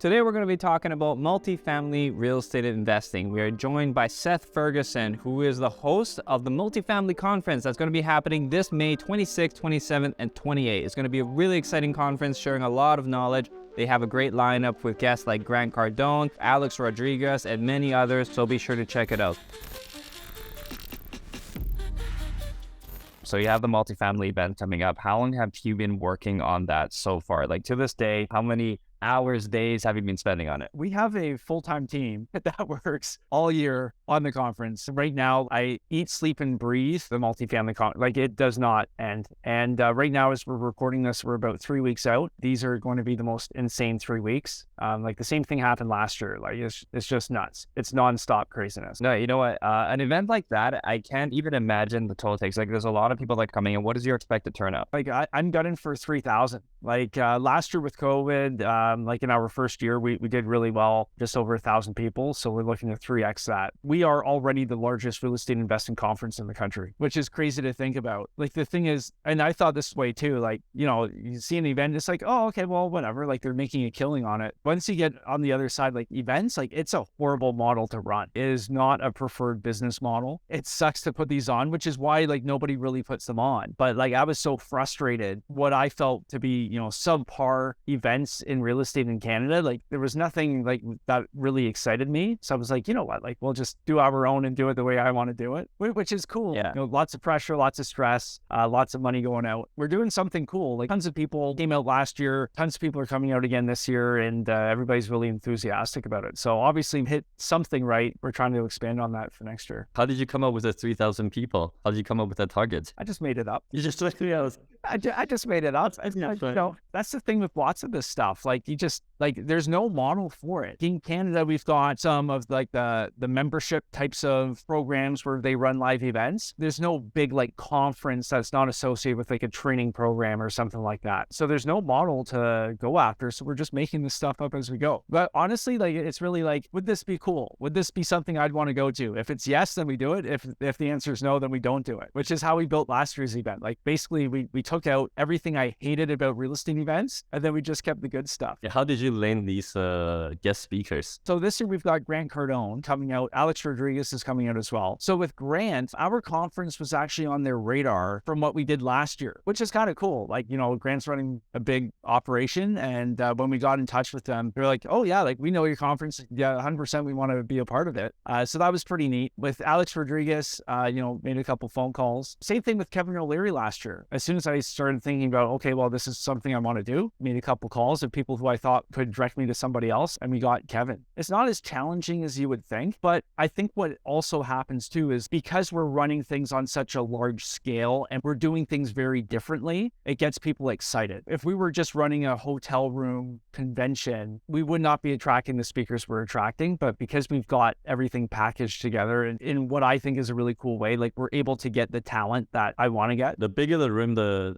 Today we're going to be talking about multifamily real estate investing. We are joined by Seth Ferguson, who is the host of the Multifamily Conference that's going to be happening this May 26th, 27th, and 28th. It's going to be a really exciting conference sharing a lot of knowledge. They have a great lineup with guests like Grant Cardone, Alex Rodriguez, and many others, so be sure to check it out. So you have the multifamily event coming up. How long have you been working on that so far? Like to this day, how many hours, days have you been spending on it? We have a full-time team that works all year on the conference. Right now, I eat, sleep, and breathe the multifamily conference. Like it does not end. And right now, as we're recording this, we're about 3 weeks out. These are going to be the most insane 3 weeks. Like the same thing happened last year. Like it's just nuts. It's nonstop craziness. No, you know what? An event like that, I can't even imagine the total takes. Like there's a lot of people that are coming in. What is your expected turnout? Like I'm gunning for 3,000. Like last year with COVID, like in our first year, we did really well, just over 1,000 people. So we're looking to 3x that. We are already the largest real estate investing conference in the country, which is crazy to think about. Like the thing is, and I thought this way too, like, you know, you see an event, it's like, oh, okay, well, whatever. Like they're making a killing on it. Once you get on the other side, like events, like it's a horrible model to run. It is not a preferred business model. It sucks to put these on, which is why like nobody really puts them on. But like I was so frustrated, what I felt to be, you know, subpar events in real estate in Canada, like there was nothing like that really excited me. So I was like, you know what, like we'll just do our own and do it the way I want to do it, which is cool. Yeah. You know, lots of pressure, lots of stress, lots of money going out. We're doing something cool. Like tons of people came out last year, tons of people are coming out again this year, and everybody's really enthusiastic about it. So obviously hit something right. We're trying to expand on that for next year. How did you come up with the 3,000 people? How did you come up with that target? I just made it up. You just like 3,000. I just made it up. You know, that's the thing with lots of this stuff. Like you just like there's no model for it. In Canada, we've got some of like the membership types of programs where they run live events. There's no big like conference that's not associated with like a training program or something like that. So there's no model to go after. So we're just making this stuff up as we go. But honestly, like it's really like, would this be cool? Would this be something I'd want to go to? If it's yes, then we do it. If the answer is no, then we don't do it, which is how we built last year's event. Like basically we took out everything I hated about real estate events, and then we just kept the good stuff. Yeah, how did you land these guest speakers? So this year we've got Grant Cardone coming out. Alex Rodriguez is coming out as well. So with Grant, our conference was actually on their radar from what we did last year, which is kind of cool. Like, you know, Grant's running a big operation, and when we got in touch with them, they're like, oh yeah, like we know your conference. Yeah, 100% we want to be a part of it. So that was pretty neat. With Alex Rodriguez, you know, made a couple phone calls. Same thing with Kevin O'Leary last year. As soon as I started thinking about, okay, well, this is something I want to do, made a couple calls of people who I thought could direct me to somebody else, and we got Kevin. It's not as challenging as you would think, but I think what also happens too is because we're running things on such a large scale and we're doing things very differently, it gets people excited. If we were just running a hotel room convention, we would not be attracting the speakers we're attracting, but because we've got everything packaged together in what I think is a really cool way, like we're able to get the talent that I want to get. The bigger the room,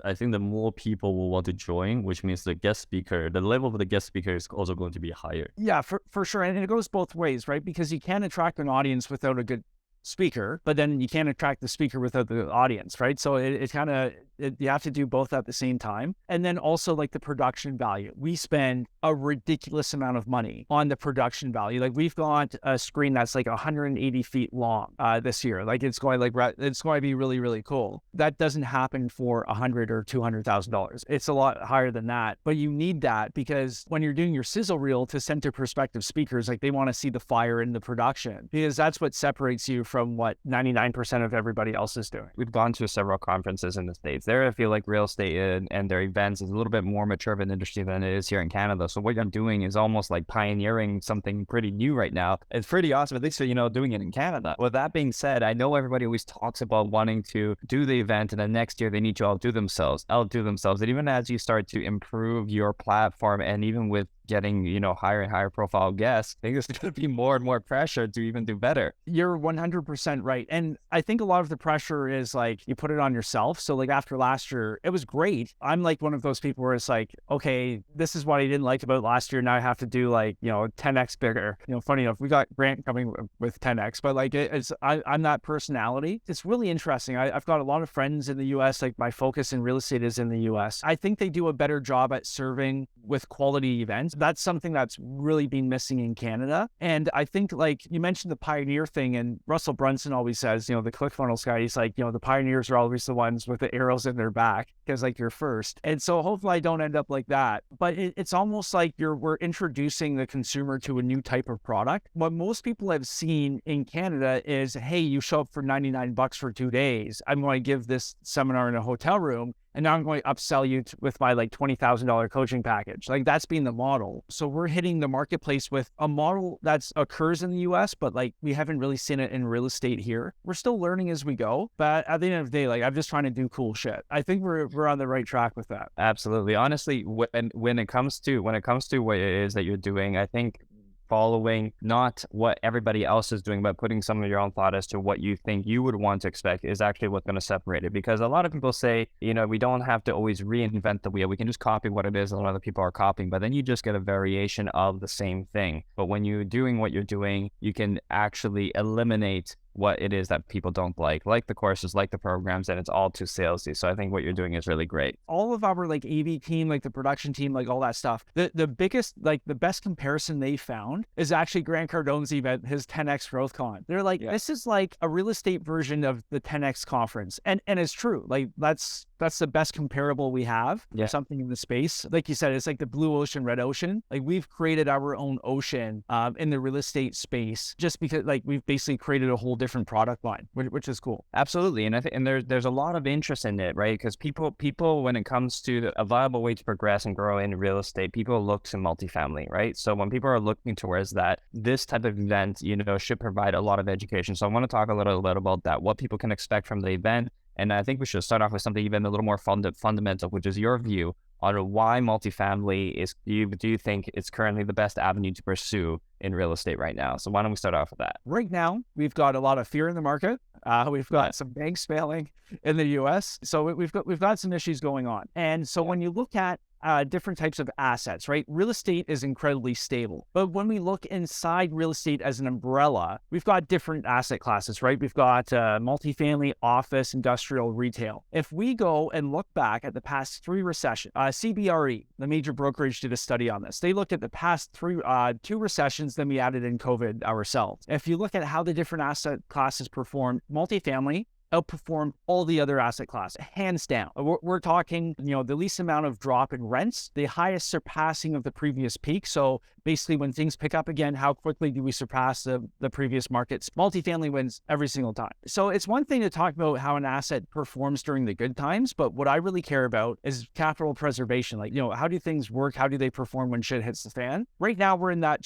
I think the more people will want to join, which means the guest speaker, the level of the guest speaker is also going to be higher. Yeah, for sure. And it goes both ways, right? Because you can't attract an audience without a good speaker, but then you can't attract the speaker without the audience, right? So it kind of, you have to do both at the same time. And then also like the production value. We spend a ridiculous amount of money on the production value. Like we've got a screen that's like 180 feet long this year. Like it's going to be really, really cool. That doesn't happen for $100,000 or $200,000. It's a lot higher than that, but you need that because when you're doing your sizzle reel to center prospective speakers, like they want to see the fire in the production because that's what separates you from what 99% of everybody else is doing. We've gone to several conferences in the States. There, I feel like real estate and their events is a little bit more mature of an industry than it is here in Canada. So what you're doing is almost like pioneering something pretty new right now. It's pretty awesome, at least, you know, doing it in Canada. With that being said, I know everybody always talks about wanting to do the event and then next year they need to outdo themselves. And even as you start to improve your platform and even with getting, you know, higher and higher profile guests, I think there's going to be more and more pressure to even do better. You're 100% right. And I think a lot of the pressure is like, you put it on yourself. So like after last year, it was great. I'm like one of those people where it's like, okay, this is what I didn't like about last year. Now I have to do like, you know, 10x bigger. You know, funny enough, we got Grant coming with 10x, but like I'm that personality. It's really interesting. I've got a lot of friends in the US, like my focus in real estate is in the US. I think they do a better job at serving with quality events That's something that's really been missing in Canada. And I think, like you mentioned, the pioneer thing, and Russell Brunson always says, the ClickFunnels guy, he's like, the pioneers are always the ones with the arrows in their back because like you're first. And so hopefully I don't end up like that. But it's almost like we're introducing the consumer to a new type of product. What most people have seen in Canada is, hey, you show up for $99 for 2 days. I'm going to give this seminar in a hotel room, and now I'm going to upsell you with my like $20,000 coaching package. Like that's been the model. So we're hitting the marketplace with a model that occurs in the US, but like we haven't really seen it in real estate here. We're still learning as we go. But at the end of the day, like I'm just trying to do cool shit. I think we're on the right track with that. Absolutely. Honestly, when it comes to what it is that you're doing, I think following not what everybody else is doing, but putting some of your own thought as to what you think you would want to expect is actually what's going to separate it. Because a lot of people say, we don't have to always reinvent the wheel. We can just copy what it is a lot of people are copying, but then you just get a variation of the same thing. But when you're doing what you're doing, you can actually eliminate what it is that people don't like the courses, like the programs, and it's all too salesy. So I think what you're doing is really great. All of our like AV team, like the production team, like all that stuff, the biggest, like the best comparison they found is actually Grant Cardone's event, his 10X Growth Con. They're like, this is like a real estate version of the 10X conference. And it's true. Like that's the best comparable we have. Yeah. Something in the space. Like you said, it's like the blue ocean, red ocean. Like we've created our own ocean in the real estate space just because like we've basically created a whole different product line, which is cool. Absolutely. And I think, and there's a lot of interest in it, right? Because people, when it comes to a viable way to progress and grow in real estate, people look to multifamily, right? So when people are looking towards that, this type of event, should provide a lot of education. So I want to talk a little bit about that, what people can expect from the event. And I think we should start off with something even a little more fundamental, which is your view on why multifamily is, do you think it's currently the best avenue to pursue in real estate right now? So why don't we start off with that? Right now, we've got a lot of fear in the market. We've got some banks failing in the US. So we've got some issues going on. And so when you look at different types of assets, right? Real estate is incredibly stable. But when we look inside real estate as an umbrella, we've got different asset classes, right? We've got multifamily, office, industrial, retail. If we go and look back at the past 3 recessions, CBRE, the major brokerage, did a study on this. They looked at the past 2 recessions, then we added in COVID ourselves. If you look at how the different asset classes performed, multifamily outperformed all the other asset classes, hands down. We're talking, the least amount of drop in rents, the highest surpassing of the previous peak. So basically when things pick up again, how quickly do we surpass the previous markets? Multifamily wins every single time. So it's one thing to talk about how an asset performs during the good times, but what I really care about is capital preservation. Like, how do things work? How do they perform when shit hits the fan? Right now, we're in that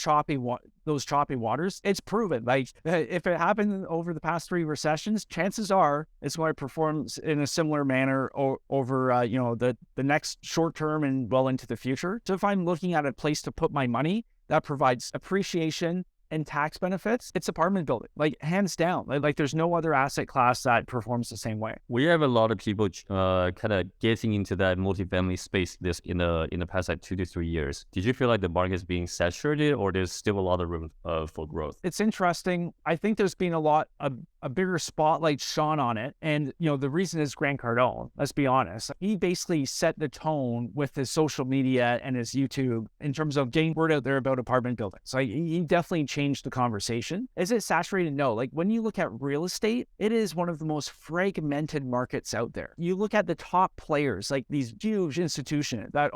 those choppy waters. It's proven. Like if it happened over the past 3 recessions, chances are it's going to perform in a similar manner over the next short term and well into the future. So if I'm looking at a place to put my money that provides appreciation and tax benefits, it's apartment building, like hands down. Like there's no other asset class that performs the same way. We have a lot of people kind of getting into that multifamily space in the past like 2 to 3 years. Did you feel like the market is being saturated, or there's still a lot of room for growth? It's interesting. I think there's been a bigger spotlight shone on it. And, the reason is Grant Cardone, let's be honest. He basically set the tone with his social media and his YouTube in terms of getting word out there about apartment buildings. So he definitely changed the conversation. Is it saturated? No. Like when you look at real estate, it is one of the most fragmented markets out there. You look at the top players, like these huge institutions that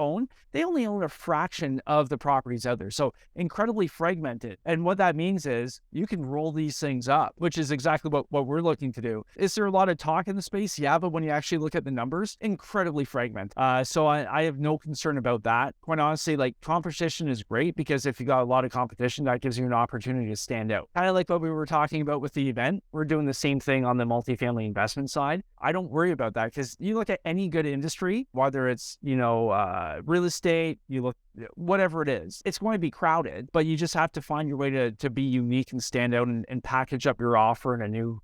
they only own a fraction of the properties out there. So incredibly fragmented. And what that means is you can roll these things up, which is exactly what we're looking to do. Is there a lot of talk in the space? Yeah, but when you actually look at the numbers, incredibly fragmented. So I have no concern about that. Quite honestly, like competition is great because if you got a lot of competition, that gives you an opportunity to stand out. Kind of like what we were talking about with the event. We're doing the same thing on the multifamily investment side. I don't worry about that because you look at any good industry, whether it's, real estate, you look, whatever it is, it's going to be crowded, but you just have to find your way to be unique and stand out and package up your offer in a new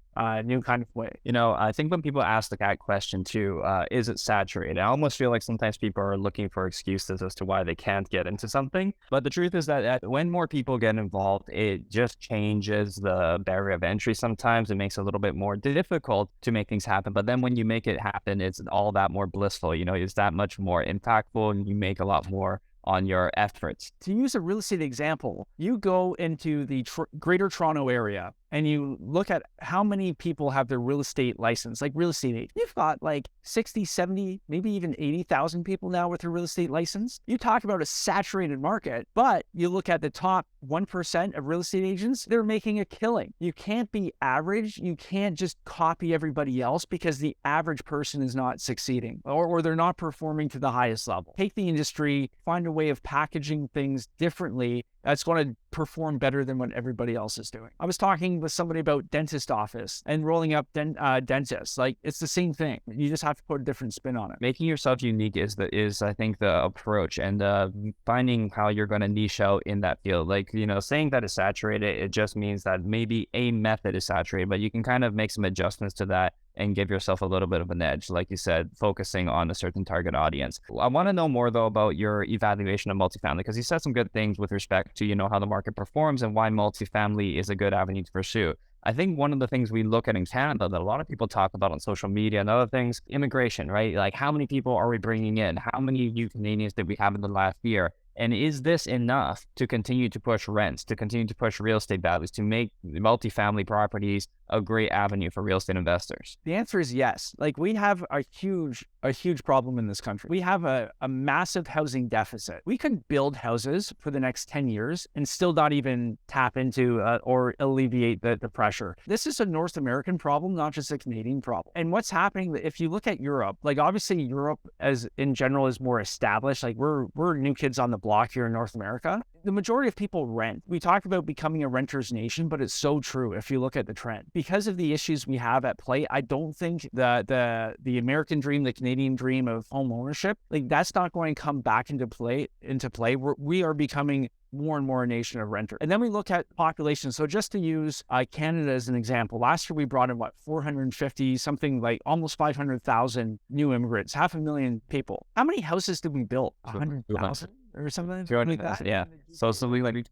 kind of way. I think when people ask that question too, is it saturated? I almost feel like sometimes people are looking for excuses as to why they can't get into something. But the truth is that when more people get involved, it just changes the barrier of entry. Sometimes it makes it a little bit more difficult to make things happen. But then when you make it happen, it's all that more blissful. It's that much more impactful, and you make a lot more on your efforts. To use a real estate example, you go into the Greater Toronto area and you look at how many people have their real estate license, like real estate agent. You've got like 60, 70, maybe even 80,000 people now with their real estate license. You talk about a saturated market, but you look at the top 1% of real estate agents, they're making a killing. You can't be average. You can't just copy everybody else because the average person is not succeeding or they're not performing to the highest level. Take the industry, find a way of packaging things differently that's going to perform better than what everybody else is doing. I was talking with somebody about dentist office and rolling up dentists. Like, it's the same thing. You just have to put a different spin on it. Making yourself unique is I think the approach, and finding how you're going to niche out in that field. Like, saying that it's saturated, it just means that maybe a method is saturated, but you can kind of make some adjustments to that and give yourself a little bit of an edge, like you said, focusing on a certain target audience. I want to know more, though, about your evaluation of multifamily, because you said some good things with respect to, how the market performs and why multifamily is a good avenue to pursue. I think one of the things we look at in Canada that a lot of people talk about on social media and other things, immigration, right? Like, how many people are we bringing in? How many new Canadians did we have in the last year? And is this enough to continue to push rents, to continue to push real estate values, to make multifamily properties a great avenue for real estate investors? The answer is yes. Like, we have a huge problem in this country. We have a massive housing deficit. We could build houses for the next 10 years and still not even tap into or alleviate the pressure. This is a North American problem, not just a Canadian problem. And what's happening, if you look at Europe, like, obviously Europe as in general is more established. Like, we're new kids on the block here in North America. The majority of people rent. We talk about becoming a renter's nation, but it's so true if you look at the trend. Because of the issues we have at play, I don't think the American dream, the Canadian dream of home ownership, like, that's not going to come back into play. We are becoming more and more a nation of renters. And then we look at population. So just to use Canada as an example, last year we brought in 450, something like almost 500,000 new immigrants, 500,000 people. How many houses did we build? 100,000 or something like that? Yeah. So something like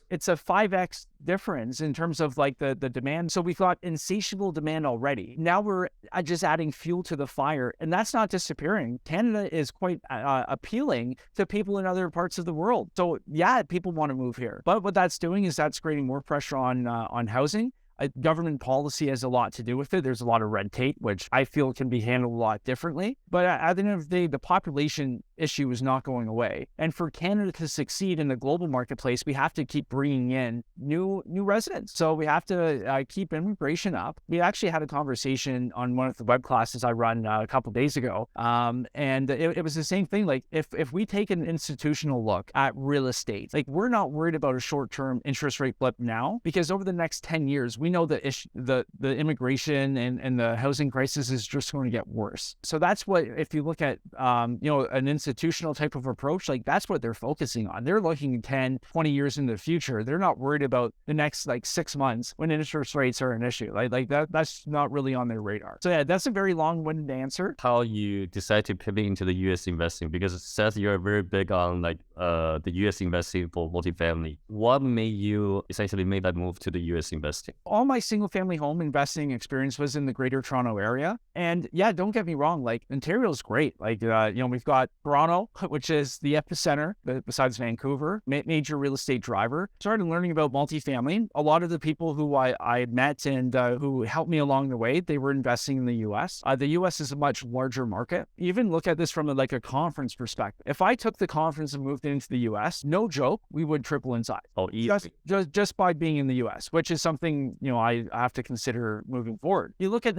it's a 5x difference in terms of like the demand. So we've got insatiable demand already. Now we're just adding fuel to the fire, and that's not disappearing. Canada is quite appealing to people in other parts of the world. So yeah, people want to move here. But what that's doing is that's creating more pressure on housing. Government policy has a lot to do with it. There's a lot of red tape, which I feel can be handled a lot differently. But at the end of the day, the population issue is not going away. And for Canada to succeed in the global marketplace, we have to keep bringing in new residents. So we have to keep immigration up. We actually had a conversation on one of the web classes I run a couple of days ago. And it was the same thing. Like, if we take an institutional look at real estate, like, we're not worried about a short-term interest rate blip now, because over the next 10 years, we know the immigration and the housing crisis is just going to get worse. So that's what, if you look at, an institutional type of approach, like, that's what they're focusing on. They're looking 10, 20 years into the future. They're not worried about the next 6 months when interest rates are an issue. Like that's not really on their radar. So yeah, that's a very long-winded answer. How you decide to pivot into the U.S. investing, because it says you're very big on the U.S. investing for multifamily. What made you essentially make that move to the U.S. investing? All my single-family home investing experience was in the Greater Toronto area. And yeah, don't get me wrong, like, Ontario is great. Like, we've got Toronto, which is the epicenter, besides Vancouver, major real estate driver. Started learning about multifamily. A lot of the people who I had met and who helped me along the way, they were investing in the U.S. The U.S. is a much larger market. You even look at this from a conference perspective. If I took the conference and moved into the U.S., no joke, we would triple in size. Oh, easy. Just by being in the U.S., which is something, I have to consider moving forward. You look at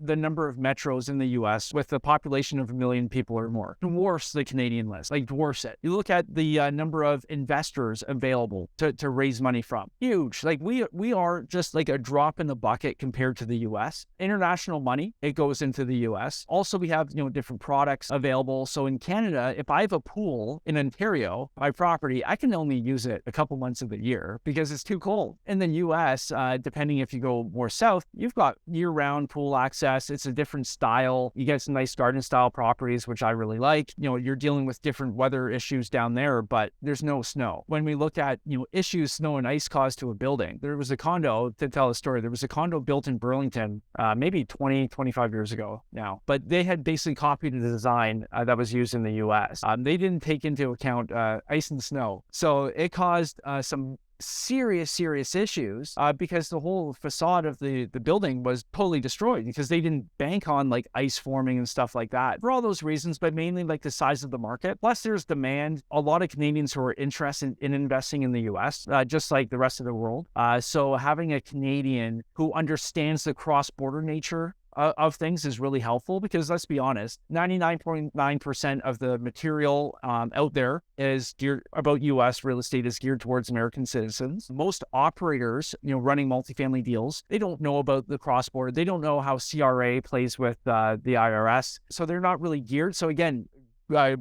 the number of metros in the U.S. with a population of 1 million people or more, dwarfs the Canadian list, dwarfs it. You look at the number of investors available to raise money from. Huge. We are just a drop in the bucket compared to the U.S. International money, it goes into the U.S. Also, we have, different products available. So in Canada, if I have a pool in Ontario, my property, I can only use it a couple months of the year because it's too cold. In the U.S., depending if you go more south, you've got year-round pool access. access. It's a different style. You get some nice garden style properties, which I really like. You're dealing with different weather issues down there, but there's no snow. When we look at, issues snow and ice cause to a building, there was a condo, to tell a story, there was a condo built in Burlington, maybe 20, 25 years ago now, but they had basically copied the design that was used in the US. They didn't take into account ice and snow. So it caused some serious issues because the whole facade of the building was totally destroyed because they didn't bank on like ice forming and stuff like that for all those reasons, but mainly like the size of the market. Plus there's demand. A lot of Canadians who are interested in investing in the US, just like the rest of the world. So having a Canadian who understands the cross-border nature of things is really helpful because let's be honest, 99.9% of the material out there is geared about U.S. real estate is geared towards American citizens. Most operators, running multifamily deals, they don't know about the cross-border. They don't know how CRA plays with the IRS. So they're not really geared. So again,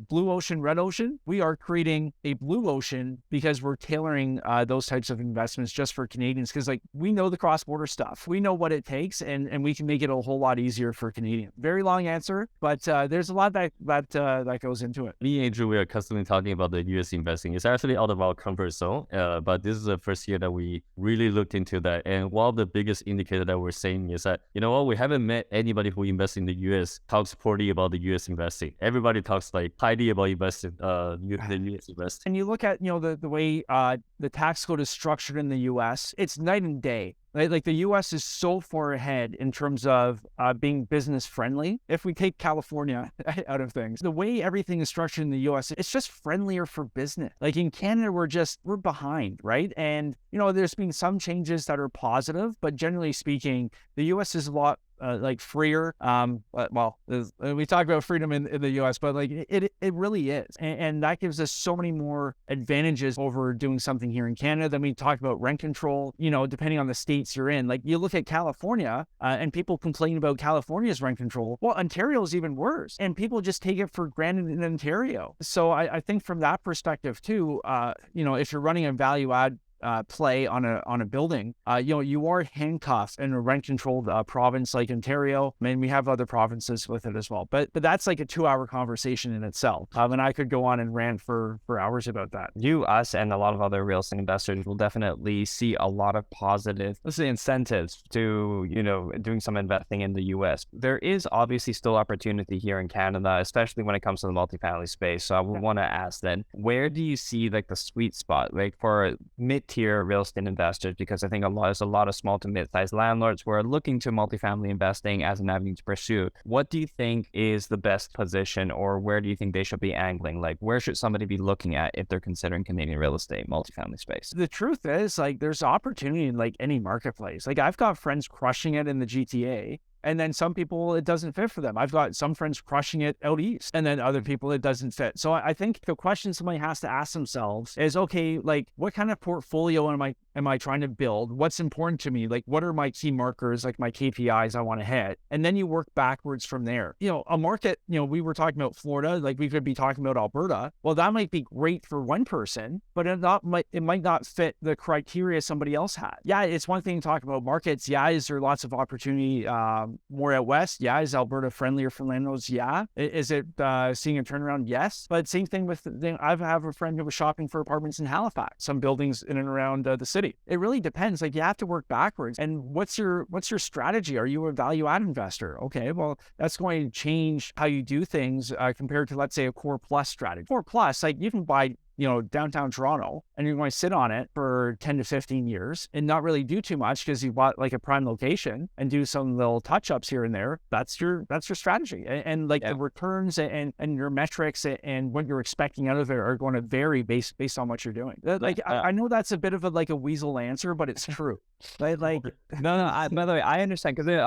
blue ocean, red ocean, we are creating a blue ocean because we're tailoring those types of investments just for Canadians because like we know the cross-border stuff. We know what it takes and we can make it a whole lot easier for Canadians. Very long answer, but there's a lot that goes into it. Me and Andrew, we are constantly talking about the US investing. It's actually out of our comfort zone, but this is the first year that we really looked into that. And one of the biggest indicators that we're saying is that, we haven't met anybody who invests in the US talks poorly about the US investing. Everybody talks like highly about investing, the US investing. And you look at, the way the tax code is structured in the US, it's night and day. Like the U.S. is so far ahead in terms of being business friendly. If we take California out of things, the way everything is structured in the U.S., it's just friendlier for business. Like in Canada, we're behind, right? And, there's been some changes that are positive, but generally speaking, the U.S. is a lot freer. We talk about freedom in the U.S., but like it really is. And that gives us so many more advantages over doing something here in Canada. Then we talk about rent control, depending on the states you're in. Like you look at California and people complain about California's rent control. Well, Ontario is even worse. And people just take it for granted in Ontario. So I think from that perspective too, if you're running a value add play on a building, you are handcuffed in a rent-controlled province like Ontario. I mean, we have other provinces with it as well, but that's like a 2-hour conversation in itself. And I could go on and rant for hours about that. You, us, and a lot of other real estate investors will definitely see a lot of positive, let's say, incentives to, doing some investing in the US. There is obviously still opportunity here in Canada, especially when it comes to the multifamily space. So I would want to ask then, where do you see like the sweet spot, like for mid-tier real estate investors? Because I think there's a lot of small to mid-sized landlords who are looking to multifamily investing as an avenue to pursue. What do you think is the best position, or where do you think they should be angling? Like, where should somebody be looking at if they're considering Canadian real estate multifamily space? The truth is, like, there's opportunity in like any marketplace. Like, I've got friends crushing it in the GTA. And then some people, it doesn't fit for them. I've got some friends crushing it out east, and then other people, it doesn't fit. So I think the question somebody has to ask themselves is, okay, like, what kind of portfolio am I trying to build? What's important to me? Like, what are my key markers, like my KPIs I want to hit? And then you work backwards from there. A market, we were talking about Florida, like we could be talking about Alberta. Well, that might be great for one person, but it might not fit the criteria somebody else had. Yeah, it's one thing to talk about markets. Yeah, is there lots of opportunity more out west? Yeah. Is Alberta friendlier for landlords? Yeah. Is it seeing a turnaround? Yes. But same thing with, I have a friend who was shopping for apartments in Halifax, some buildings in and around the city. It really depends. Like, you have to work backwards. And what's your strategy? Are you a value add investor? Okay, well, that's going to change how you do things compared to, let's say, a core plus strategy. Core plus, like, you can buy downtown Toronto, and you're going to sit on it for 10 to 15 years and not really do too much because you bought like a prime location and do some little touch-ups here and there. That's your strategy. And the returns and your metrics and what you're expecting out of it are going to vary based on what you're doing. I know that's a bit of a weasel answer, but it's true. No, by the way, I understand, because it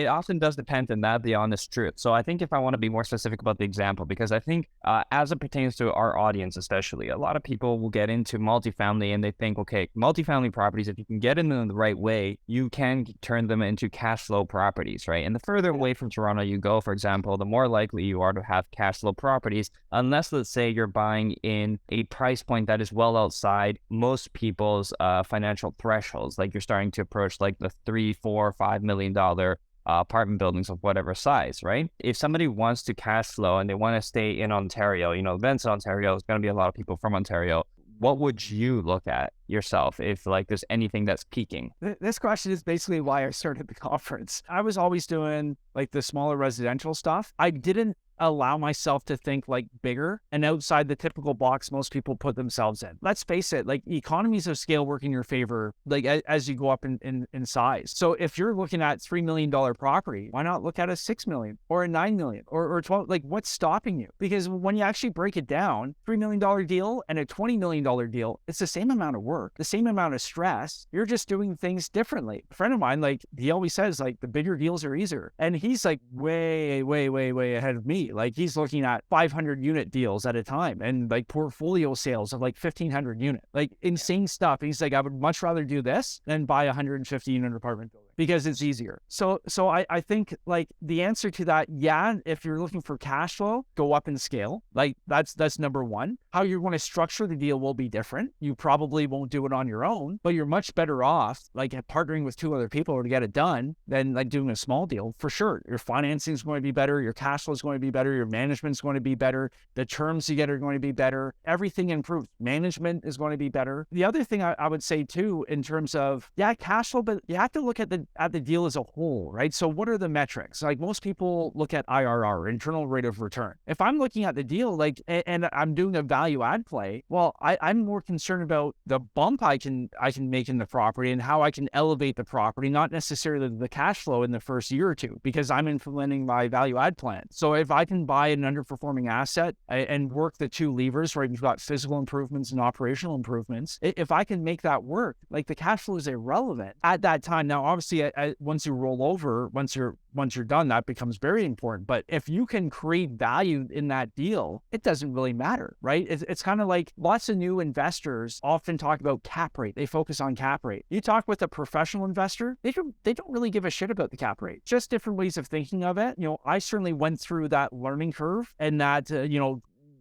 often does depend, and that's the honest truth. So I think if I want to be more specific about the example, because I think as it pertains to our audience, especially, a lot of people will get into multifamily and they think, okay, multifamily properties, if you can get in them the right way, you can turn them into cash flow properties, right? And the further away from Toronto you go, for example, the more likely you are to have cash flow properties, unless, let's say, you're buying in a price point that is well outside most people's financial thresholds. Like, you're starting to approach like the $3, $4, $5 million apartment buildings of whatever size, right? If somebody wants to cash flow and they want to stay in Ontario, events in Ontario, is going to be a lot of people from Ontario. What would you look at yourself if like there's anything that's peaking? This question is basically why I started the conference. I was always doing like the smaller residential stuff. I didn't allow myself to think like bigger and outside the typical box most people put themselves in. Let's face it, like economies of scale work in your favor, like as you go up in size. So if you're looking at $3 million property, why not look at a 6 million or a 9 million or 12? Like what's stopping you? Because when you actually break it down, $3 million deal and a $20 million deal, it's the same amount of work, the same amount of stress. You're just doing things differently. A friend of mine, like he always says, like the bigger deals are easier. And he's like way ahead of me. Like he's looking at 500 unit deals at a time and like portfolio sales of like 1,500 unit, like insane stuff. He's like, I would much rather do this than buy a 150 unit apartment building because it's easier. So I think like the answer to that, yeah, if you're looking for cash flow, go up in scale. Like that's number one. How you're going to structure the deal will be different. You probably won't do it on your own, but you're much better off like partnering with 2 other people to get it done than like doing a small deal for sure. Your financing is going to be better. Your cash flow is going to be better. Your management is going to be better. The terms you get are going to be better. Everything improves. Management is going to be better. The other thing I would say too, in terms of, yeah, cash flow, but you have to look at the deal as a whole, right? So what are the metrics? Like most people look at IRR, internal rate of return. If I'm looking at the deal, like, and I'm doing a value add play, well, I'm more concerned about the bump I can make in the property and how I can elevate the property, not necessarily the cash flow in the first year or two, because I'm implementing my value add plan. So if I can buy an underperforming asset and work the 2 levers, right? You've got physical improvements and operational improvements. If I can make that work, like the cash flow is irrelevant at that time. Now, obviously, once you roll over, once you're done, that becomes very important. But if you can create value in that deal, it doesn't really matter, right? It's kind of like lots of new investors often talk about cap rate. They focus on cap rate. You talk with a professional investor, they don't really give a shit about the cap rate. Just different ways of thinking of it. I certainly went through that learning curve and that,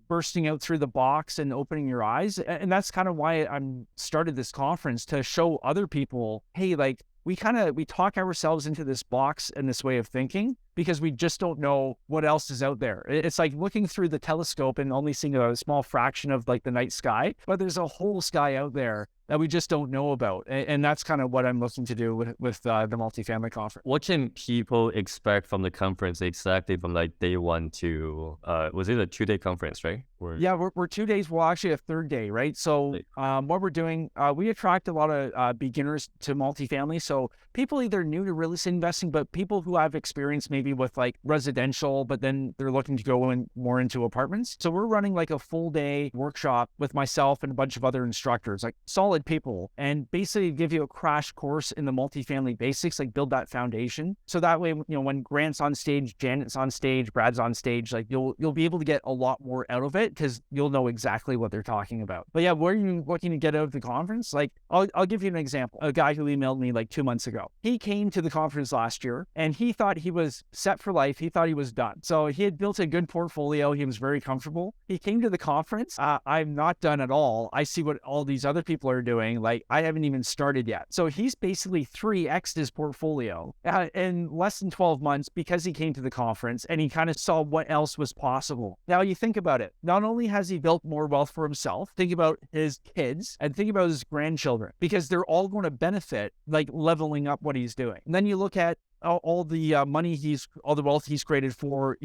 bursting out through the box and opening your eyes. And that's kind of why I'm started this conference, to show other people, hey, like we talk ourselves into this box and this way of thinking because we just don't know what else is out there. It's like looking through the telescope and only seeing a small fraction of like the night sky, but there's a whole sky out there that we just don't know about. And that's kind of what I'm looking to do with the Multifamily Conference. What can people expect from the conference exactly from like day one to, was it a 2-day conference, right? Yeah, we're 2 days. Well, actually a 3rd day, right? So what we're doing, we attract a lot of beginners to multifamily. So people either new to real estate investing, but people who have experience maybe with like residential, but then they're looking to go in more into apartments. So we're running like a full day workshop with myself and a bunch of other instructors, like solid people, and basically give you a crash course in the multifamily basics, like build that foundation. So that way, when Grant's on stage, Janet's on stage, Brad's on stage, like you'll be able to get a lot more out of it because you'll know exactly what they're talking about. But yeah, what are you looking to get out of the conference? Like I'll give you an example. A guy who emailed me like 2 months ago. He came to the conference last year and he thought he was set for life. He thought he was done. So he had built a good portfolio. He was very comfortable. He came to the conference. I'm not done at all. I see what all these other people are doing. Like I haven't even started yet. So he's basically 3x'd his portfolio in less than 12 months because he came to the conference and he kind of saw what else was possible. Now you think about it. Not only has he built more wealth for himself, think about his kids and think about his grandchildren, because they're all going to benefit like leveling up what he's doing. And then you look at all the all the wealth he's created for,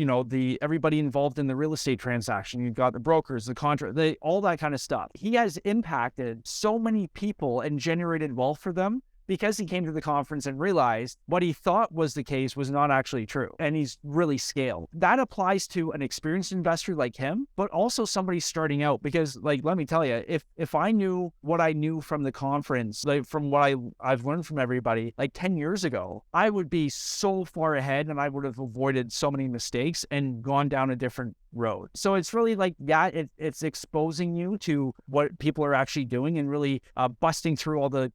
everybody involved in the real estate transaction. You've got the brokers, the contract, all that kind of stuff. He has impacted so many people and generated wealth for them because he came to the conference and realized what he thought was the case was not actually true. And he's really scaled. That applies to an experienced investor like him, but also somebody starting out. Because let me tell you, if I knew what I knew from the conference, like from what I've learned from everybody, like 10 years ago, I would be so far ahead and I would have avoided so many mistakes and gone down a different road. So it's really like that. It's exposing you to what people are actually doing and really busting through all the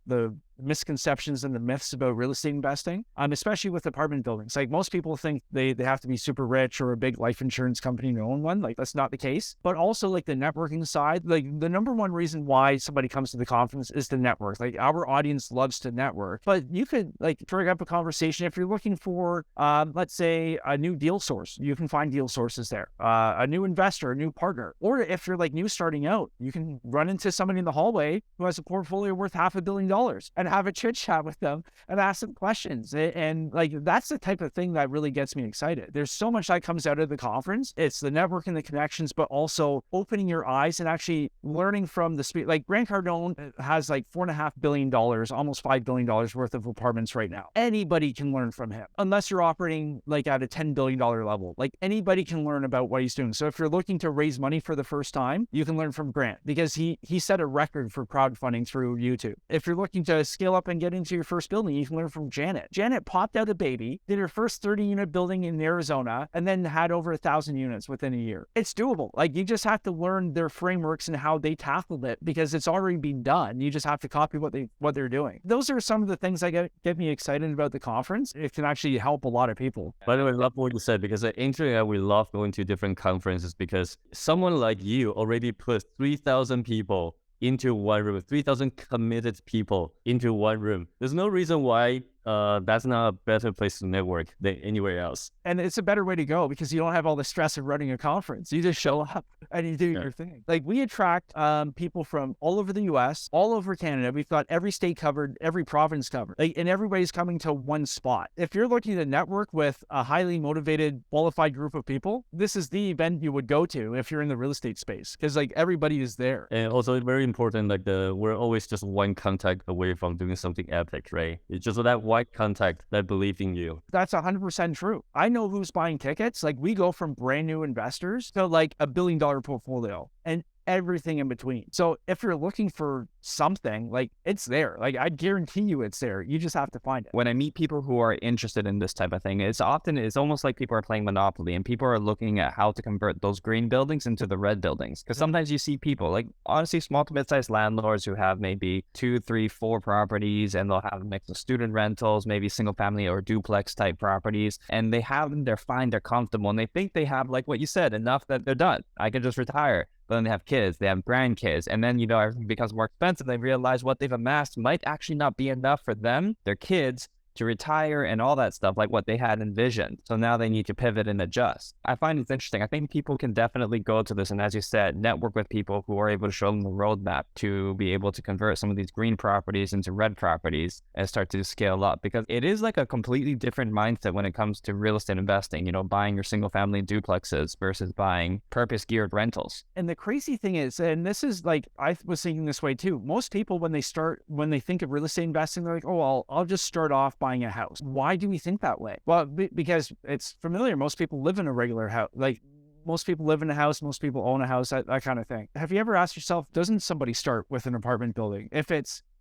misconceptions and the myths about real estate investing, especially with apartment buildings. Like most people think they have to be super rich or a big life insurance company to own one. Like that's not the case. But also like the networking side, like the number one reason why somebody comes to the conference is to network. Like our audience loves to network, but you could like trigger up a conversation if you're looking for, let's say, a new deal source. You can find deal sources there, a new investor, a new partner. Or if you're like new starting out, you can run into somebody in the hallway who has a portfolio worth $500 million and have a chit chat with them and ask them questions. And like, that's the type of thing that really gets me excited. There's so much that comes out of the conference. It's the networking, the connections, but also opening your eyes and actually learning from the speed. Like Grant Cardone has like $4.5 billion, almost $5 billion worth of apartments right now. Anybody can learn from him, unless you're operating like at a $10 billion level. Like anybody can learn about what he's doing. So if you're looking to raise money for the first time, you can learn from Grant because he set a record for crowdfunding through YouTube. If you're looking to scale up and get into your first building, you can learn from Janet. Janet popped out a baby, did her first 30-unit building in Arizona, and then had over 1,000 units within a year. It's doable. Like you just have to learn their frameworks and how they tackled it because it's already been done. You just have to copy what they're doing. Those are some of the things that get me excited about the conference. It can actually help a lot of people. By the way, I love what you said because the interesting we love going to different conferences because someone like you already put 3,000 people into one room, 3,000 committed people into one room. There's no reason why that's not a better place to network than anywhere else. And it's a better way to go because you don't have all the stress of running a conference. You just show up and you do your thing. Like we attract people from all over the US, all over Canada. We've got every state covered, every province covered, like, and everybody's coming to one spot. If you're looking to network with a highly motivated, qualified group of people, this is the event you would go to if you're in the real estate space because like everybody is there. And also it's very important, like we're always just one contact away from doing something epic, right? It's just that one contact that believe in you. That's 100% true. I know who's buying tickets. Like we go from brand new investors to like $1 billion portfolio and everything in between. So if you're looking for something, like it's there. Like I guarantee you it's there. You just have to find it. When I meet people who are interested in this type of thing, it's almost like people are playing Monopoly and people are looking at how to convert those green buildings into the red buildings. Because sometimes you see people like honestly small to mid-sized landlords who have maybe 2, 3, 4 properties and they'll have a mix of student rentals, maybe single family or duplex type properties. And they have them, they're fine, they're comfortable. And they think they have, like what you said, enough that they're done. I can just retire. But then they have kids, they have grandkids, and then, everything becomes more expensive. They realize what they've amassed might actually not be enough for them, their kids, to retire and all that stuff, like what they had envisioned. So now they need to pivot and adjust. I find it's interesting. I think people can definitely go to this and, as you said, network with people who are able to show them the roadmap to be able to convert some of these green properties into red properties and start to scale up, because it is like a completely different mindset when it comes to real estate investing, buying your single family duplexes versus buying purpose geared rentals. And the crazy thing is, and this is like, I was thinking this way too, most people when they think of real estate investing, they're like, oh, I'll just start off buying a house. Why do we think that way? Well, because it's familiar. Most people live in a regular house. Like most people live in a house, most people own a house, that kind of thing. Have you ever asked yourself, doesn't somebody start with an apartment building?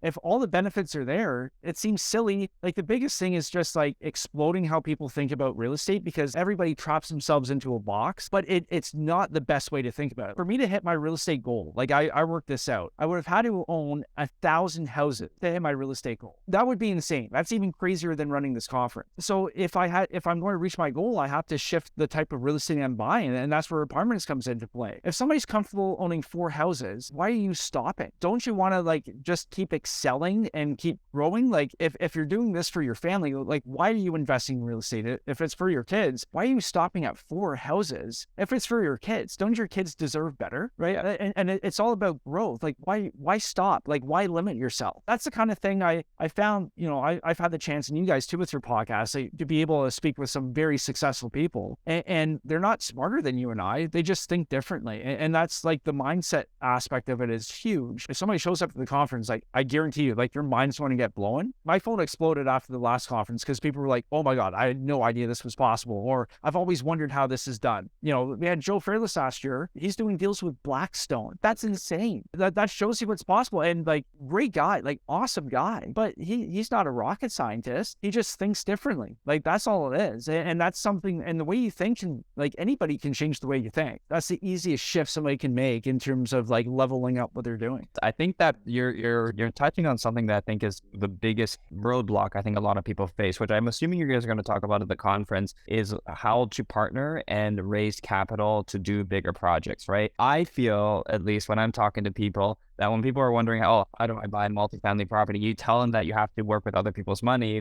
If all the benefits are there, it seems silly. Like the biggest thing is just like exploding how people think about real estate, because everybody traps themselves into a box, but it's not the best way to think about it. For me to hit my real estate goal, like I worked this out, I would have had to own 1,000 houses to hit my real estate goal. That would be insane. That's even crazier than running this conference. So if I'm going to reach my goal, I have to shift the type of real estate I'm buying, and that's where apartments comes into play. If somebody's comfortable owning 4 houses, why are you stopping? Don't you want to like just keep excelling and keep growing? Like if you're doing this for your family, like why are you investing in real estate? If it's for your kids, why are you stopping at 4 houses? If it's for your kids, don't your kids deserve better, right? And it's all about growth. Like why stop? Like why limit yourself? That's the kind of thing I found, I've had the chance, and you guys too with your podcast, to be able to speak with some very successful people, and they're not smarter than you and I. They just think differently. And that's like the mindset aspect of it is huge. If somebody shows up at the conference, like I guarantee you, like your mind's going to get blown. My phone exploded after the last conference because people were like, oh my God, I had no idea this was possible. Or I've always wondered how this is done. We had Joe Fairless last year. He's doing deals with Blackstone. That's insane. That shows you what's possible. And like great guy, like awesome guy, but he's not a rocket scientist. He just thinks differently. Like that's all it is. And that's something, and the way you think like anybody can change the way you think. That's the easiest shift somebody can make in terms of like leveling up what they're doing. I think that your type touching on something that I think is the biggest roadblock I think a lot of people face, which I'm assuming you guys are going to talk about at the conference, is how to partner and raise capital to do bigger projects, right? I feel, at least when I'm talking to people, that when people are wondering, oh, how do I buy a multifamily property? You tell them that you have to work with other people's money.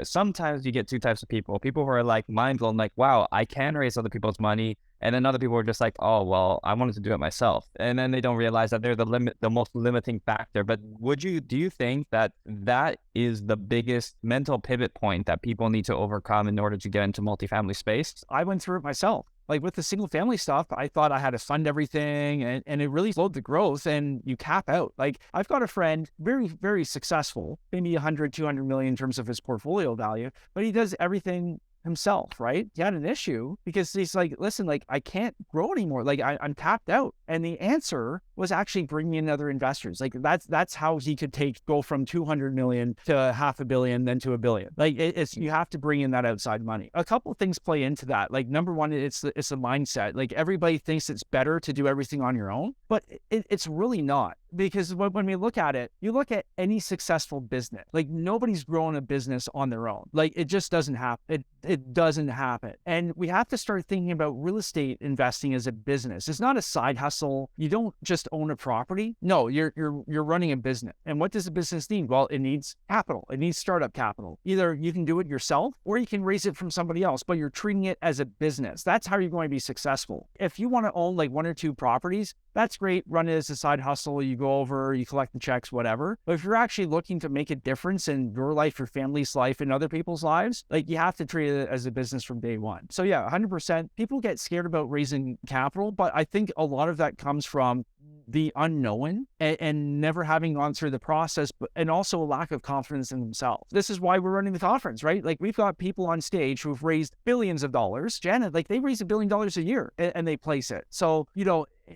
Sometimes you get two types of people. People who are like mind blown, like, wow, I can raise other people's money. And then other people are just like, oh, well, I wanted to do it myself. And then they don't realize that they're the most limiting factor. But do you think that that is the biggest mental pivot point that people need to overcome in order to get into multifamily space? I went through it myself. Like with the single family stuff, I thought I had to fund everything and it really slowed the growth and you cap out. Like I've got a friend, very, very successful, maybe 100, 200 million in terms of his portfolio value, but he does everything himself, right? He had an issue because he's like, listen, like I can't grow anymore. Like I'm tapped out. And the answer was actually bringing in other investors. Like that's how he could go from 200 million to $500 million, then to $1 billion. Like you have to bring in that outside money. A couple of things play into that. Like number one, it's a mindset. Like everybody thinks it's better to do everything on your own, but it's really not. Because when we look at it, you look at any successful business, like nobody's growing a business on their own. Like it just doesn't happen. It doesn't happen. And we have to start thinking about real estate investing as a business. It's not a side hustle. You don't just own a property. No, you're running a business. And what does a business need? Well, it needs capital. It needs startup capital. Either you can do it yourself or you can raise it from somebody else, but you're treating it as a business. That's how you're going to be successful. If you want to own like 1 or 2 properties, that's great. Run it as a side hustle. You go over, you collect the checks, whatever. But if you're actually looking to make a difference in your life, your family's life, and other people's lives, like you have to treat it as a business from day one. So yeah, 100%. People get scared about raising capital, but I think a lot of that comes from the unknown and never having gone through the process, and also a lack of confidence in themselves. This is why we're running the conference, right? Like we've got people on stage who've raised billions of dollars. Janet, like they raise $1 billion a year and they place it. So,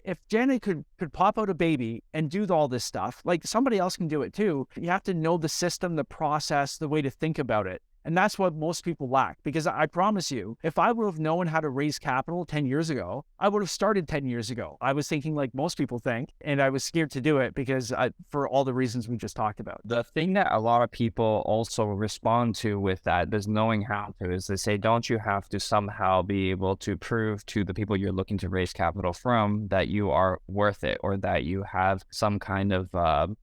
if Janet could pop out a baby and do all this stuff, like somebody else can do it too. You have to know the system, the process, the way to think about it. And that's what most people lack, because I promise you, if I would have known how to raise capital 10 years ago, I would have started 10 years ago. I was thinking like most people think, and I was scared to do it because for all the reasons we just talked about. The thing that a lot of people also respond to with that is knowing how to, is they say, don't you have to somehow be able to prove to the people you're looking to raise capital from that you are worth it, or that you have some kind of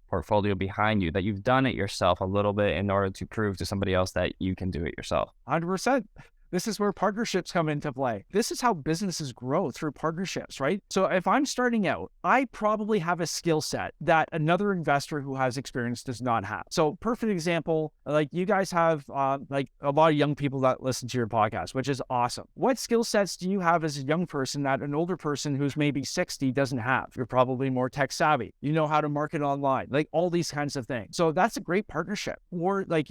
portfolio behind you, that you've done it yourself a little bit in order to prove to somebody else that you can do it yourself. 100%. This is where partnerships come into play. This is how businesses grow, through partnerships, right? So if I'm starting out, I probably have a skill set that another investor who has experience does not have. So perfect example, like you guys have like a lot of young people that listen to your podcast, which is awesome. What skill sets do you have as a young person that an older person who's maybe 60 doesn't have? You're probably more tech savvy. You know how to market online, like all these kinds of things. So that's a great partnership. Or like,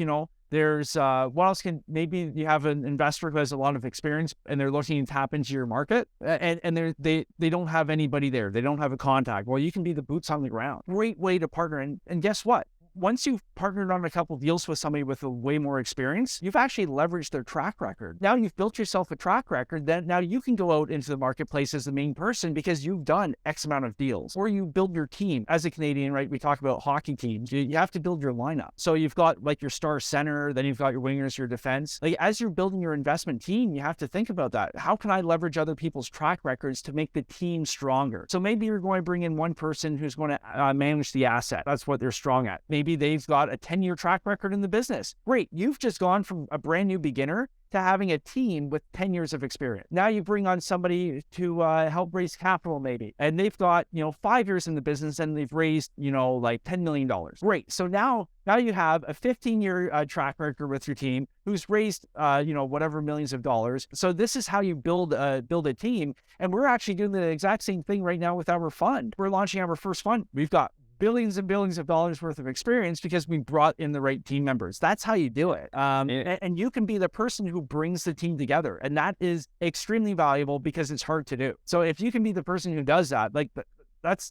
there's what else maybe you have an investor who has a lot of experience and they're looking to tap into your market and they don't have anybody there. They don't have a contact. Well, you can be the boots on the ground. Great way to partner. And guess what? Once you've partnered on a couple of deals with somebody with a way more experience, you've actually leveraged their track record. Now you've built yourself a track record that now you can go out into the marketplace as the main person because you've done X amount of deals. Or you build your team. As a Canadian, right, we talk about hockey teams. You have to build your lineup. So you've got like your star center, then you've got your wingers, your defense. Like as you're building your investment team, you have to think about that. How can I leverage other people's track records to make the team stronger? So maybe you're going to bring in one person who's going to manage the asset. That's what they're strong at. Maybe they've got a 10-year track record in the business. Great. You've just gone from a brand new beginner to having a team with 10 years of experience. Now you bring on somebody to help raise capital maybe, and they've got, 5 years in the business and they've raised, like $10 million. Great. So now you have a 15-year track record with your team who's raised, whatever millions of dollars. So this is how you build a team. And we're actually doing the exact same thing right now with our fund. We're launching our first fund. We've got billions and billions of dollars worth of experience because we brought in the right team members. That's how you do it. And you can be the person who brings the team together. And that is extremely valuable because it's hard to do. So if you can be the person who does that, like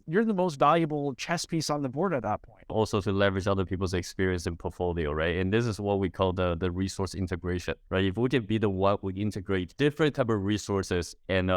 you're the most valuable chess piece on the board at that point. Also to leverage other people's experience and portfolio, right? And this is what we call the resource integration, right? If we can be the one who integrate different type of resources and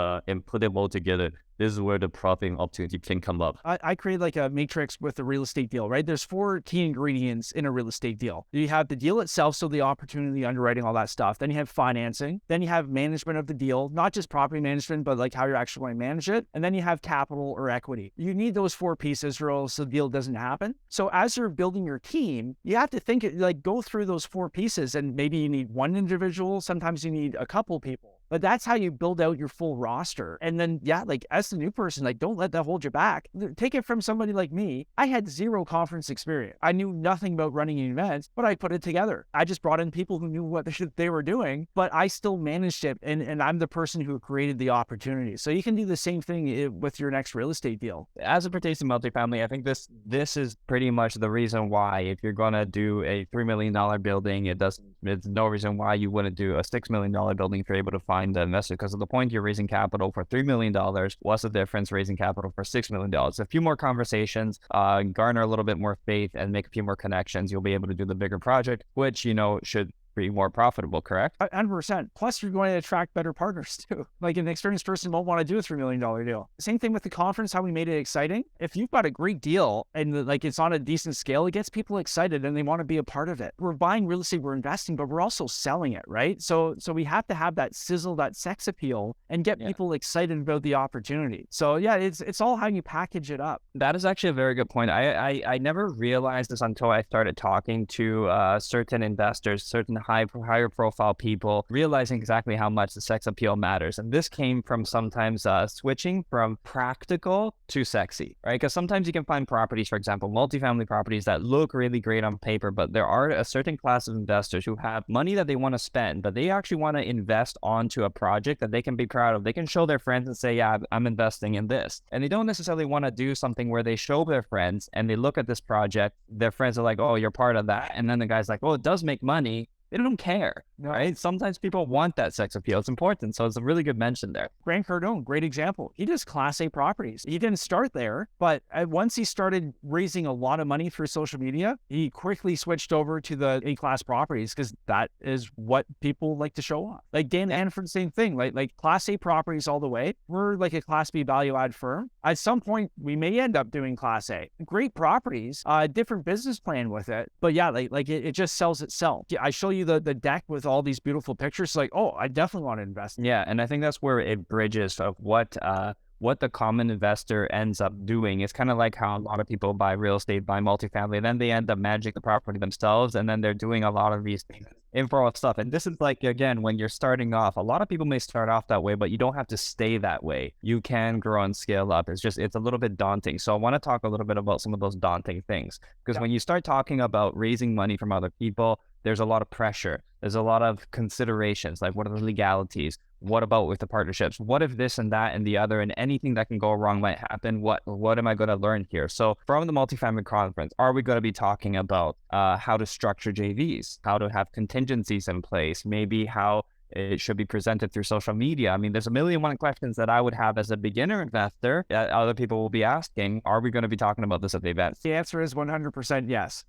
put them all together, this is where the profit opportunity can come up. I create like a matrix with a real estate deal, right? There's 4 key ingredients in a real estate deal. You have the deal itself, so the opportunity, underwriting, all that stuff. Then you have financing. Then you have management of the deal, not just property management, but like how you're actually going to manage it. And then you have capital or equity. You need those 4 pieces or else the deal doesn't happen. So as you're building your team, you have to think, like, go through those 4 pieces, and maybe you need one individual. Sometimes you need a couple people. But that's how you build out your full roster. And then, yeah, like as the new person, like don't let that hold you back. Take it from somebody like me. I had 0 conference experience. I knew nothing about running events, but I put it together. I just brought in people who knew what they were doing, but I still managed it. And I'm the person who created the opportunity. So you can do the same thing with your next real estate deal. As it pertains to multifamily, I think this is pretty much the reason why if you're going to do a $3 million building, it's no reason why you wouldn't do a $6 million building if you're able to find the investor, because at the point you're raising capital for $3 million, what's the difference raising capital for $6 million? A few more conversations, garner a little bit more faith and make a few more connections. You'll be able to do the bigger project, which, should be more profitable, correct? 100%. Plus, you're going to attract better partners too. Like an experienced person won't want to do a $3 million deal. Same thing with the conference, how we made it exciting. If you've got a great deal and like it's on a decent scale, it gets people excited and they want to be a part of it. We're buying real estate, we're investing, but we're also selling it, right? So we have to have that sizzle, that sex appeal, and get people excited about the opportunity. So yeah, it's all how you package it up. That is actually a very good point. I never realized this until I started talking to certain investors, certain higher profile people, realizing exactly how much the sex appeal matters. And this came from sometimes switching from practical to sexy, right? Because sometimes you can find properties, for example, multifamily properties that look really great on paper, but there are a certain class of investors who have money that they want to spend, but they actually want to invest onto a project that they can be proud of. They can show their friends and say, yeah, I'm investing in this. And they don't necessarily want to do something where they show their friends and they look at this project, their friends are like, oh, you're part of that. And then the guy's like, well, it does make money. They don't care, right? Sometimes people want that sex appeal. It's important. So it's a really good mention there. Grant Cardone, great example. He does Class A properties. He didn't start there, but once he started raising a lot of money through social media, he quickly switched over to the A-class properties because that is what people like to show off. Like Dan Anford, same thing. Like Class A properties all the way. We're like a Class B value add firm. At some point, we may end up doing Class A. Great properties, different business plan with it. But yeah, it just sells itself. I show you the deck with all these beautiful pictures, like, oh, I definitely want to invest. Yeah, and I think that's where it bridges of what the common investor ends up doing. It's kind of like how a lot of people buy real estate, buy multifamily, then they end up managing the property themselves, and then they're doing a lot of these things, info stuff. And this is like, again, when you're starting off, a lot of people may start off that way, but you don't have to stay that way. You can grow and scale up. It's a little bit daunting. So I want to talk a little bit about some of those daunting things, because when you start talking about raising money from other people, there's a lot of pressure. There's a lot of considerations, like what are the legalities? What about with the partnerships? What if this and that and the other and anything that can go wrong might happen? What am I going to learn here? So from the Multifamily Conference, are we going to be talking about how to structure JVs, how to have contingencies in place, maybe how it should be presented through social media? I mean, there's a million one questions that I would have as a beginner investor that other people will be asking. Are we going to be talking about this at the event? The answer is 100% yes.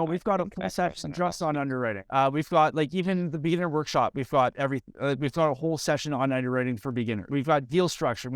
We've got a full session just on underwriting. We've got even the beginner workshop. We've got a whole session on underwriting for beginners. We've got deal structure.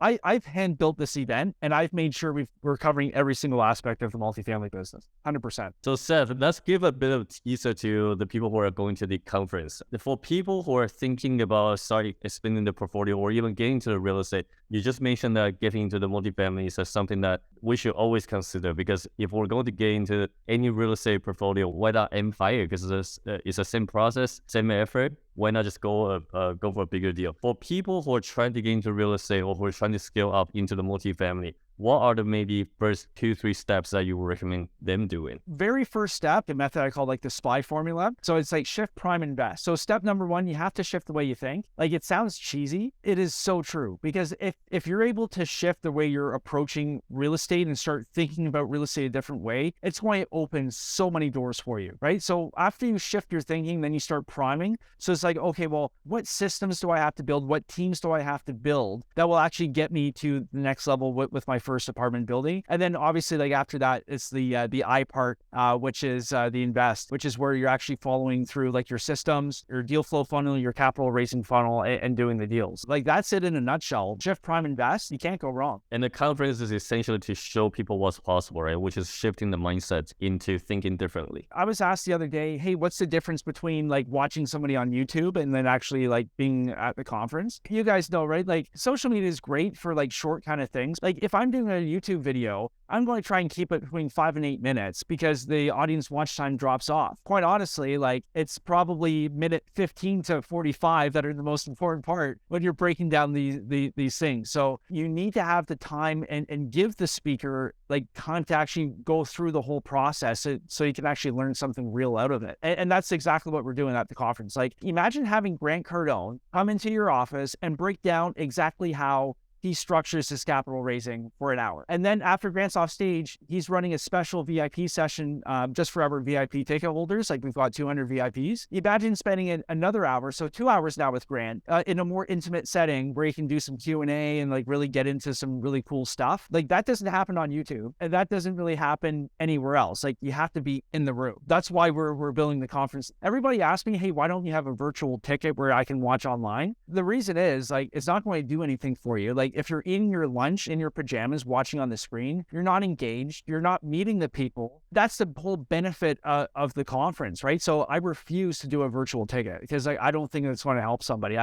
I've hand built this event and I've made sure we're covering every single aspect of the multifamily business. 100%. So Seth, let's give a bit of teaser to the people who are going to the conference. For people who are thinking about starting expanding the portfolio or even getting into the real estate, you just mentioned that getting into the multifamily is something that we should always consider, because if we're going to get into any real estate portfolio, why not aim higher? Because it's the same process, same effort. Why not just go for a bigger deal? For people who are trying to get into real estate or who are trying to scale up into the multifamily, what are the maybe first 2-3 steps that you would recommend them doing? Very first step, the method I call like the SPY formula. So it's like shift, prime, invest. So step number 1, you have to shift the way you think. Like, it sounds cheesy. It is so true, because if you're able to shift the way you're approaching real estate and start thinking about real estate a different way, it's going to open so many doors for you, right? So after you shift your thinking, then you start priming. So it's like, okay, well, what systems do I have to build? What teams do I have to build that will actually get me to the next level with my first apartment building. And then obviously like after that, it's the I part, which is the invest, which is where you're actually following through like your systems, your deal flow funnel, your capital raising funnel, and doing the deals. Like that's it in a nutshell. Shift, prime, invest, you can't go wrong. And the conference is essentially to show people what's possible, right? Which is shifting the mindset into thinking differently. I was asked the other day, hey, what's the difference between like watching somebody on YouTube and then actually like being at the conference? You guys know, right? Like social media is great for like short kind of things. Like if I'm doing a YouTube video, I'm going to try and keep it between 5 and 8 minutes because the audience watch time drops off. Quite honestly, like it's probably minute 15 to 45 that are the most important part when you're breaking down these things. So you need to have the time and give the speaker like time to actually go through the whole process so you can actually learn something real out of it. And that's exactly what we're doing at the conference. Like imagine having Grant Cardone come into your office and break down exactly how he structures his capital raising for an hour. And then after Grant's off stage, he's running a special VIP session just for our VIP ticket holders. Like we've got 200 VIPs. Imagine spending another hour, so 2 hours now with Grant in a more intimate setting where you can do some Q&A and like really get into some really cool stuff. Like that doesn't happen on YouTube and that doesn't really happen anywhere else. Like you have to be in the room. That's why we're building the conference. Everybody asks me, hey, why don't you have a virtual ticket where I can watch online? The reason is like, it's not going to do anything for you. Like if you're eating your lunch in your pajamas, watching on the screen, you're not engaged, you're not meeting the people. That's the whole benefit of the conference, right? So I refuse to do a virtual ticket because I don't think it's going to help somebody.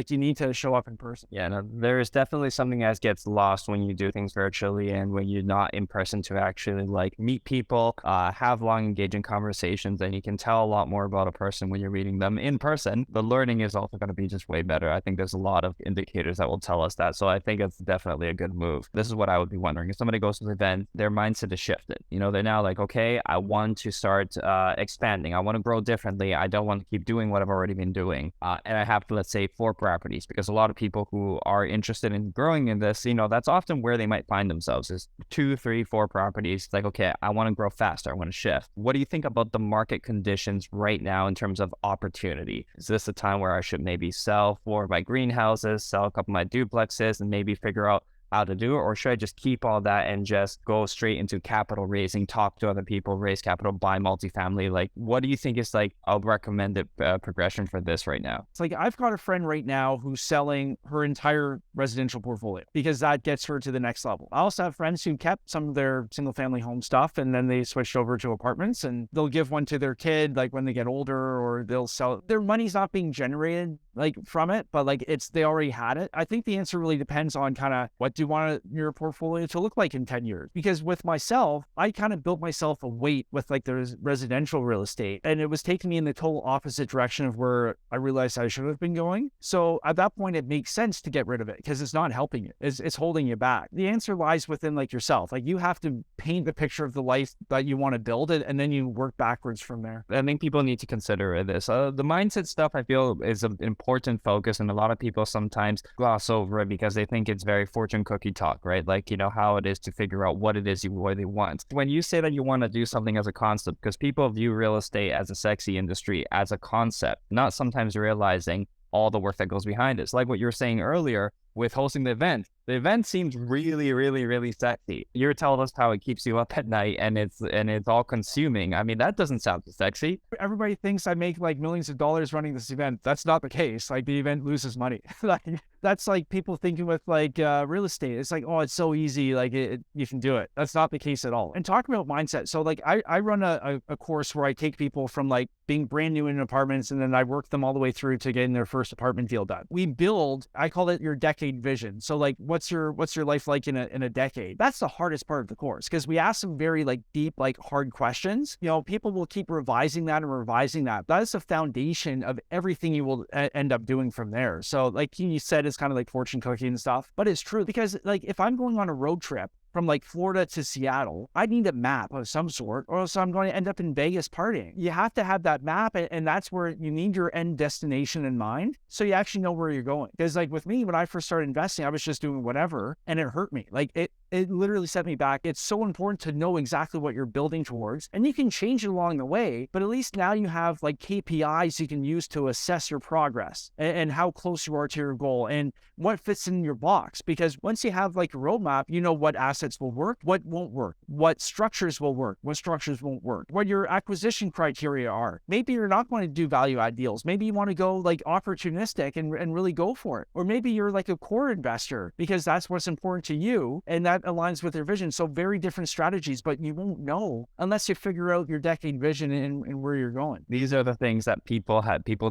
You need to show up in person. Yeah, no, there is definitely something that gets lost when you do things virtually and when you're not in person to actually like meet people, have long engaging conversations, and you can tell a lot more about a person when you're meeting them in person. The learning is also going to be just way better. I think there's a lot of indicators that will tell us that. So I think it's definitely a good move. This is what I would be wondering. If somebody goes to the event, their mindset is shifted. You know, they're now like, okay, I want to start expanding. I want to grow differently. I don't want to keep doing what I've already been doing. And I have, let's say, 4 properties, because a lot of people who are interested in growing in this, you know, that's often where they might find themselves is 2, 3, 4 properties. It's like, okay, I want to grow faster. I want to shift. What do you think about the market conditions right now in terms of opportunity? Is this a time where I should maybe sell 4 of my greenhouses, sell a couple of my duplexes, and maybe figure out how to do it? Or should I just keep all that and just go straight into capital raising, talk to other people, raise capital, buy multifamily? Like, what do you think is like a recommended progression for this right now? It's like, I've got a friend right now who's selling her entire residential portfolio because that gets her to the next level. I also have friends who kept some of their single family home stuff and then they switched over to apartments, and they'll give one to their kid, like when they get older, or they'll sell it. Their money's not being generated like from it, but like they already had it. I think the answer really depends on kind of what do you want your portfolio to look like in 10 years? Because with myself, I kind of built myself a weight with like the residential real estate, and it was taking me in the total opposite direction of where I realized I should have been going. So at that point, it makes sense to get rid of it because it's not helping you. It's holding you back. The answer lies within like yourself. Like you have to paint the picture of the life that you want to build it, and then you work backwards from there. I think people need to consider this. The mindset stuff, I feel, is an important focus, and a lot of people sometimes gloss over it because they think it's very fortune cookie talk, right? Like, you know, how it is to figure out what it is you really want. When you say that you want to do something as a concept, because people view real estate as a sexy industry, as a concept, not sometimes realizing all the work that goes behind it. It's like what you were saying earlier with hosting the event. The event seems really, really, really sexy. You're telling us how it keeps you up at night and it's all consuming. I mean, that doesn't sound so sexy. Everybody thinks I make like millions of dollars running this event. That's not the case. Like the event loses money. Like that's like people thinking with like real estate. It's like, oh, it's so easy. Like you can do it. That's not the case at all. And talking about mindset. So like I run a course where I take people from like being brand new in apartments, and then I work them all the way through to getting their first apartment deal done. We build, I call it your decade vision. So like, what's your life like in a decade? That's the hardest part of the course, because we ask some very like deep, like hard questions. You know, people will keep revising that and revising that. That is the foundation of everything you will end up doing from there. So like you said, it's kind of like fortune cookie and stuff, but it's true, because like if I'm going on a road trip from like Florida to Seattle, I need a map of some sort, or else I'm going to end up in Vegas partying. You have to have that map, and that's where you need your end destination in mind, so you actually know where you're going. Because like with me, when I first started investing, I was just doing whatever, and it hurt me. Like it literally set me back. It's so important to know exactly what you're building towards, and you can change it along the way, but at least now you have like KPIs you can use to assess your progress and how close you are to your goal and what fits in your box. Because once you have like a roadmap, you know what assets will work, what won't work, what structures will work, what structures won't work, what your acquisition criteria are. Maybe you're not going to do value add deals. Maybe you want to go like opportunistic and really go for it. Or maybe you're like a core investor because that's what's important to you and that aligns with your vision. So very different strategies, but you won't know unless you figure out your decade vision and where you're going. These are the things that people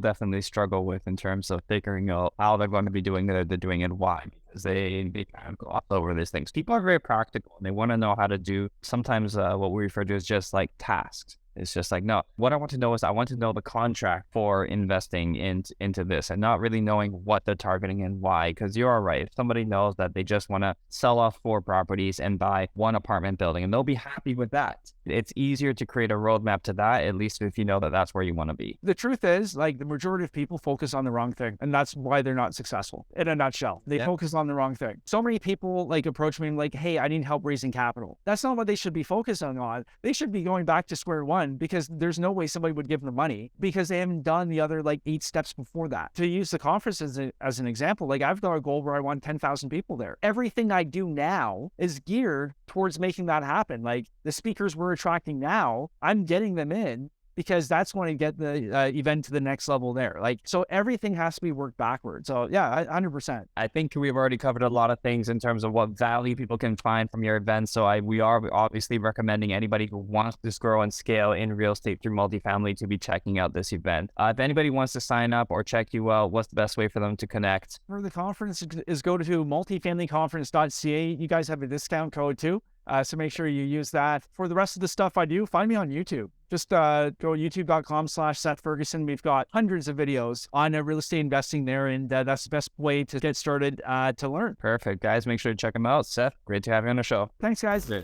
definitely struggle with in terms of figuring out how they're going to be doing it, they're doing it, why. Because they kind of gloss over these things. People are very practical and they want to know how to do sometimes what we refer to as just like tasks. It's just like, no, what I want to know is I want to know the contract for investing into this and not really knowing what they're targeting and why. Because you're right. If somebody knows that they just want to sell off 4 properties and buy 1 apartment building and they'll be happy with that. It's easier to create a roadmap to that, at least if you know that that's where you want to be. The truth is, like, the majority of people focus on the wrong thing, and that's why they're not successful. In a nutshell, they focus on the wrong thing. So many people like approach me and like, hey, I need help raising capital. That's not what they should be focusing on. They should be going back to square one because there's no way somebody would give them the money because they haven't done the other like 8 steps before that. To use the conference as an example, like I've got a goal where I want 10,000 people there. Everything I do now is geared towards making that happen. Like the speakers we're attracting now, I'm getting them in because that's going to get the event to the next level there. Like, so everything has to be worked backwards. So yeah, 100%. I think we've already covered a lot of things in terms of what value people can find from your events. So we are obviously recommending anybody who wants to grow and scale in real estate through multifamily to be checking out this event. If anybody wants to sign up or check you out, what's the best way for them to connect? For the conference is go to multifamilyconference.ca. You guys have a discount code too. So make sure you use that. For the rest of the stuff I do, find me on YouTube. Just go youtube.com/Seth Ferguson. We've got hundreds of videos on real estate investing there, and that's the best way to get started to learn. Perfect. Guys, make sure to check them out. Seth, great to have you on the show. Thanks, guys. Yeah.